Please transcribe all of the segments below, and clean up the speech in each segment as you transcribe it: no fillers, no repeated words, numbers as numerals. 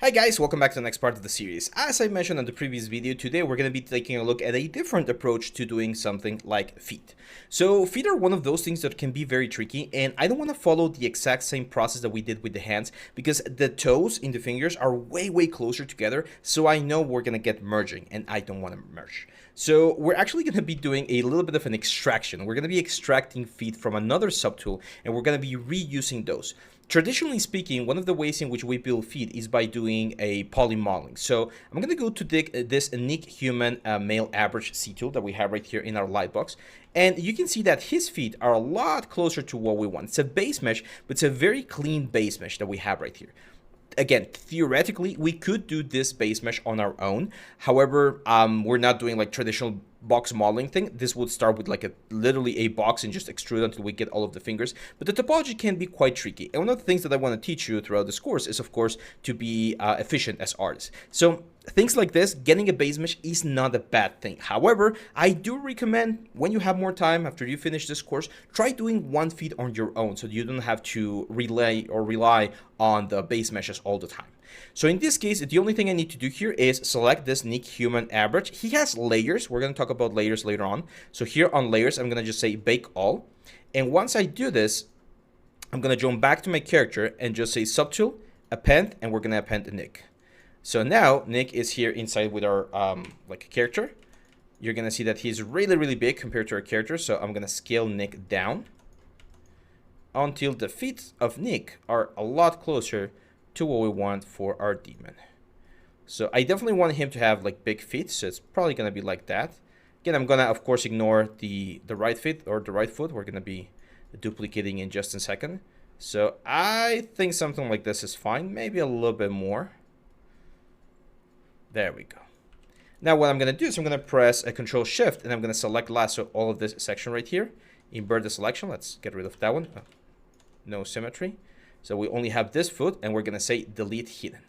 Hi guys, welcome back to the next part of the series. As I mentioned in the previous video, today we're going to be taking a look at a different approach to doing something like feet. So feet are one of those things that can be very tricky, and I don't want to follow the exact same process that we did with the hands because the toes in the fingers are way closer together, so I know we're going to get merging and I don't want to merge. So we're actually going to be doing a little bit of an extraction. We're going to be extracting feet from another subtool and we're going to be reusing those. Traditionally speaking, one of the ways in which we build feet is by doing a polymodeling. So I'm going to go to this unique human male average C tool that we have right here in our lightbox. And you can see that his feet are a lot closer to what we want. It's a base mesh, but it's a very clean base mesh that we have right here. Again, theoretically, we could do this base mesh on our own. However, we're not doing like traditional box modeling thing. This would start with like literally a box and just extrude until we get all of the fingers. But the topology can be quite tricky. And one of the things that I want to teach you throughout this course is, of course, to be efficient as artists. So things like this, getting a base mesh is not a bad thing. However, I do recommend when you have more time after you finish this course, try doing one feet on your own so you don't have to rely on the base meshes all the time. So in this case, the only thing I need to do here is select this unique human average. He has layers. We're going to talk about layers later on. So here on layers, I'm going to just say bake all. And once I do this, I'm going to jump back to my character and just say subtool, append, and we're going to append Nick. So now Nick is here inside with our like character. You're going to see that he's really big compared to our character. So I'm going to scale Nick down until the feet of Nick are a lot closer to what we want for our demon. So I definitely want him to have like big feet, so it's probably gonna be like that. Again, I'm gonna of course ignore the right feet or the right foot. We're gonna be duplicating in just a second. So I think something like this is fine, maybe a little bit more. There we go. Now what I'm gonna do is I'm gonna press a Control Shift and I'm gonna select lasso all of this section right here. Invert the selection. Let's get rid of that one. No symmetry. So we only have this foot and we're going to say delete hidden.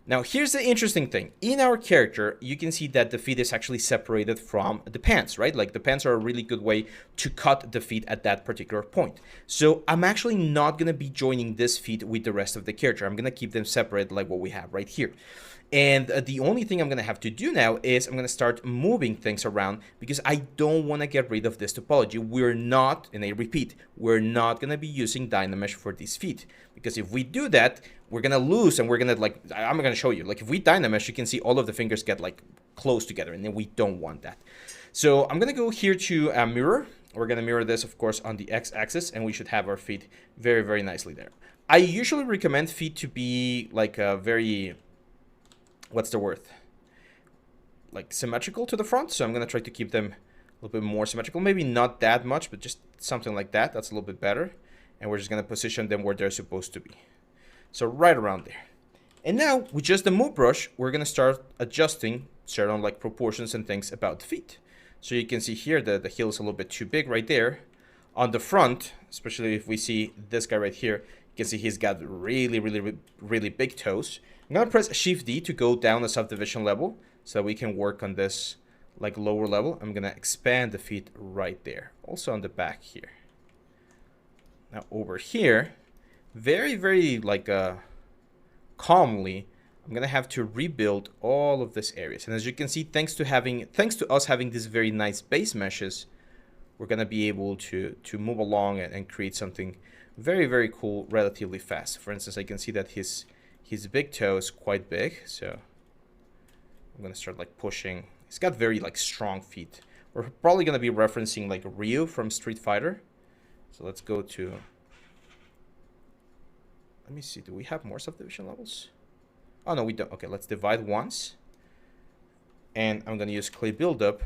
Now here's the interesting thing. In our character, you can see that the feet is actually separated from the pants, right? Like the pants are a really good way to cut the feet at that particular point. So I'm actually not going to be joining this feet with the rest of the character. I'm going to keep them separate like what we have right here. And the only thing I'm going to have to do now is I'm going to start moving things around because I don't want to get rid of this topology. We're not, and I repeat, we're not going to be using Dynamesh for these feet. Because if we do that, we're going to lose and we're going to like, I'm going to show you, like if we Dynamesh, you can see all of the fingers get like close together and then we don't want that. So I'm going to go here to mirror. We're going to mirror this, of course, on the x-axis and we should have our feet very nicely there. I usually recommend feet to be like a very... what's the word? Like symmetrical to the front. So I'm going to try to keep them a little bit more symmetrical. Maybe not that much, but just something like that. That's a little bit better. And we're just going to position them where they're supposed to be. So right around there. And now with just the move brush, we're going to start adjusting certain like proportions and things about the feet. So you can see here that the heel is a little bit too big right there. On the front, especially if we see this guy right here, you can see he's got really big toes. I'm going to press Shift D to go down a subdivision level so that we can work on this like lower level. I'm going to expand the feet right there. Also on the back here. Now over here, very like calmly, I'm going to have to rebuild all of these areas. And as you can see, thanks to us having these very nice base meshes, we're going to be able to move along and create something very cool relatively fast. For instance, I can see that his big toe is quite big, so I'm gonna start like pushing. He's got very like strong feet. We're probably gonna be referencing like Ryu from Street Fighter. So let's go to, let me see, do we have more subdivision levels? Oh no, we don't. Okay, let's divide once. And I'm gonna use clay buildup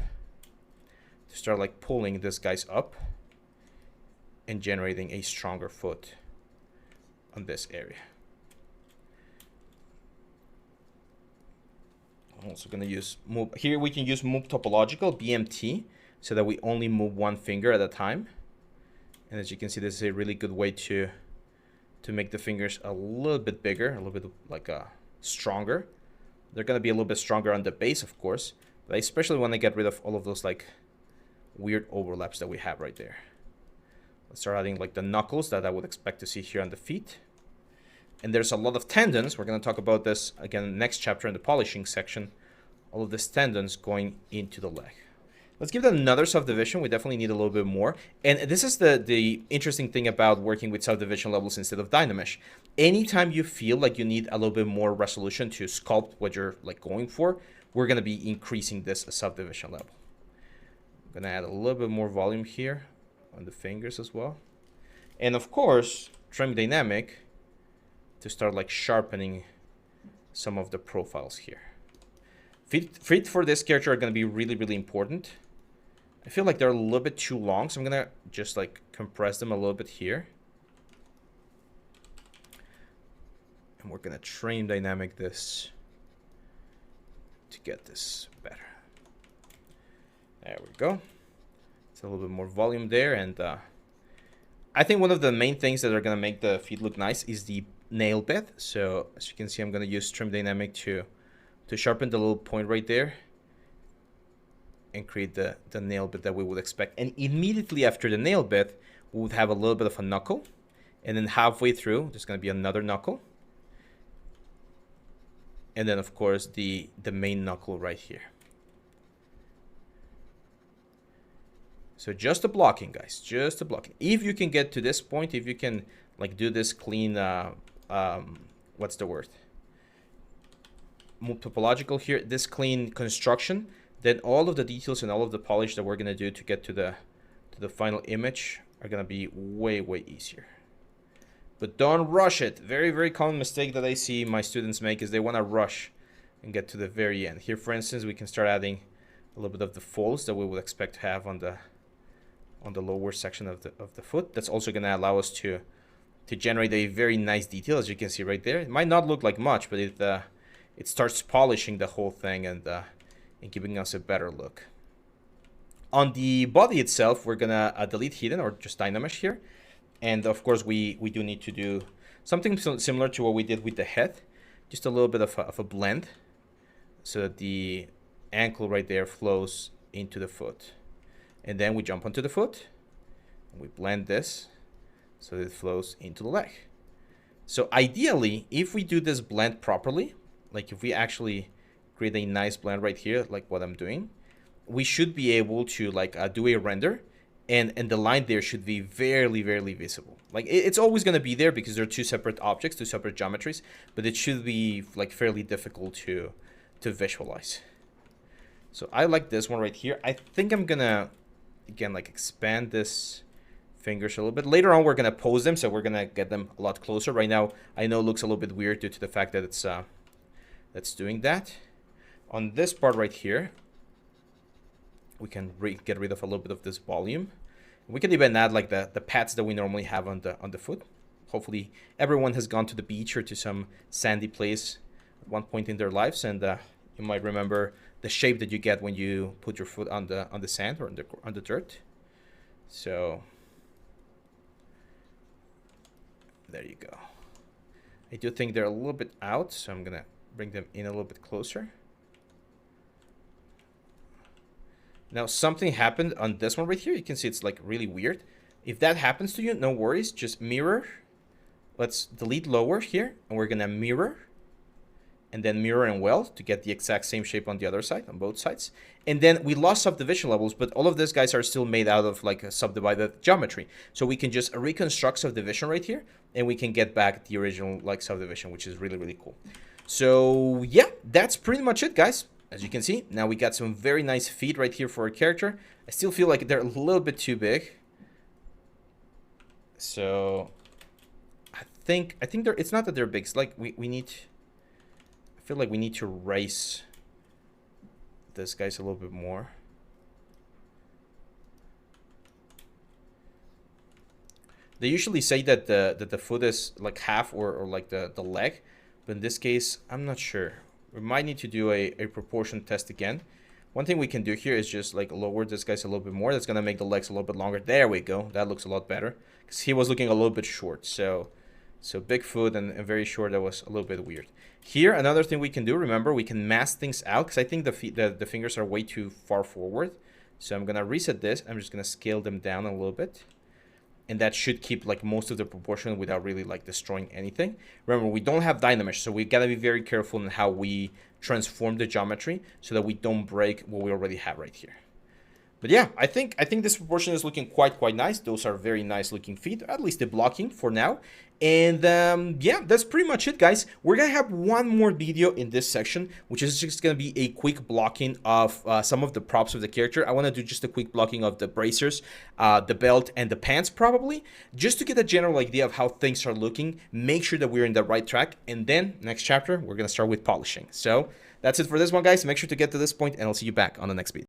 to start like pulling this guys up and generating a stronger foot on this area. I'm also going to use move. Here we can use move topological, BMT, so that we only move one finger at a time. And as you can see, this is a really good way to make the fingers a little bit bigger, a little bit like stronger. They're going to be a little bit stronger on the base, of course, but I especially want to get rid of all of those like weird overlaps that we have right there. Let's start adding like the knuckles that I would expect to see here on the feet. and there's a lot of tendons. We're going to talk about this again next chapter in the polishing section. All of these tendons going into the leg. Let's give that another subdivision. We definitely need a little bit more. And this is the interesting thing about working with subdivision levels instead of Dynamesh. Anytime you feel like you need a little bit more resolution to sculpt what you're like going for, we're going to be increasing this subdivision level. I'm going to add a little bit more volume here on the fingers as well. And of course, trim dynamic to start like sharpening some of the profiles here. Feet for this character are going to be really, really important. I feel like they're a little bit too long, so I'm going to just like compress them a little bit here. And we're going to trim dynamic this to get this better. There we go. It's a little bit more volume there. And I think one of the main things that are going to make the feet look nice is the nail bed. So as you can see, I'm going to use trim dynamic to sharpen the little point right there and create the nail bed that we would expect. And immediately after the nail bed, we would have a little bit of a knuckle. And then halfway through, there's going to be another knuckle. And then, of course, the main knuckle right here. So just the blocking, guys. Just the blocking. If you can get to this point, if you can like do this clean, what's the word? Topological here, this clean construction, then all of the details and all of the polish that we're going to do to get to the final image are going to be way, way easier. But don't rush it. Very, very common mistake that I see my students make is they want to rush and get to the very end. Here, for instance, we can start adding a little bit of the folds that we would expect to have on the lower section of the foot. That's also going to allow us to generate a very nice detail, as you can see right there. It might not look like much, but it starts polishing the whole thing and giving us a better look. On the body itself, we're gonna delete hidden or just Dynamesh here. And of course, we do need to do something similar to what we did with the head. Just a little bit of a blend so that the ankle right there flows into the foot. And then we jump onto the foot and we blend this so that it flows into the leg. So ideally, if we do this blend properly, like if we actually create a nice blend right here, like what I'm doing, we should be able to like do a render and the line there should be very, very visible. Like it's always going to be there because they're two separate objects, two separate geometries, but it should be like fairly difficult to visualize. So I like this one right here. I think I'm going to, again, like expand this fingers a little bit. Later on, we're going to pose them, so we're going to get them a lot closer. Right now, I know it looks a little bit weird due to the fact that it's that's doing that. On this part right here, we can get rid of a little bit of this volume. We can even add like the pads that we normally have on the foot. Hopefully everyone has gone to the beach or to some sandy place at one point in their lives, and you might remember the shape that you get when you put your foot on the sand or on the dirt. So there you go. I do think they're a little bit out, so I'm gonna bring them in a little bit closer. Now something happened on this one right here. You can see it's like really weird. If that happens to you, no worries, just mirror. Let's delete lower here, and we're gonna mirror, and then mirror and weld to get the exact same shape on the other side, on both sides. And then we lost subdivision levels, but all of these guys are still made out of like a subdivided geometry. So we can just reconstruct subdivision right here, and we can get back the original like subdivision, which is really, really cool. So yeah, that's pretty much it, guys. As you can see, now we got some very nice feet right here for our character. I still feel like they're a little bit too big. So I think it's not that they're big. It's like we need, I feel like we need to raise this guys a little bit more. They usually say that the foot is like half or like the leg, but in this case, I'm not sure. We might need to do a proportion test again. One thing we can do here is just like lower this guys a little bit more. That's gonna make the legs a little bit longer. There we go. That looks a lot better because he was looking a little bit short. So big foot and very short. That was a little bit weird. Here, another thing we can do. Remember, we can mask things out because I think the fingers are way too far forward. So I'm gonna reset this. I'm just gonna scale them down a little bit. and that should keep like most of the proportion without really like destroying anything. Remember, we don't have Dynamesh, so we gotta be very careful in how we transform the geometry so that we don't break what we already have right here. But yeah, I think this proportion is looking quite nice. Those are very nice looking feet, at least the blocking for now. And yeah, that's pretty much it, guys. We're gonna have one more video in this section, which is just gonna be a quick blocking of some of the props of the character. I want to do just a quick blocking of the bracers, the belt, and the pants probably, just to get a general idea of how things are looking. Make sure that we're in the right track, and then next chapter we're gonna start with polishing. So that's it for this one, guys. Make sure to get to this point, and I'll see you back on the next video.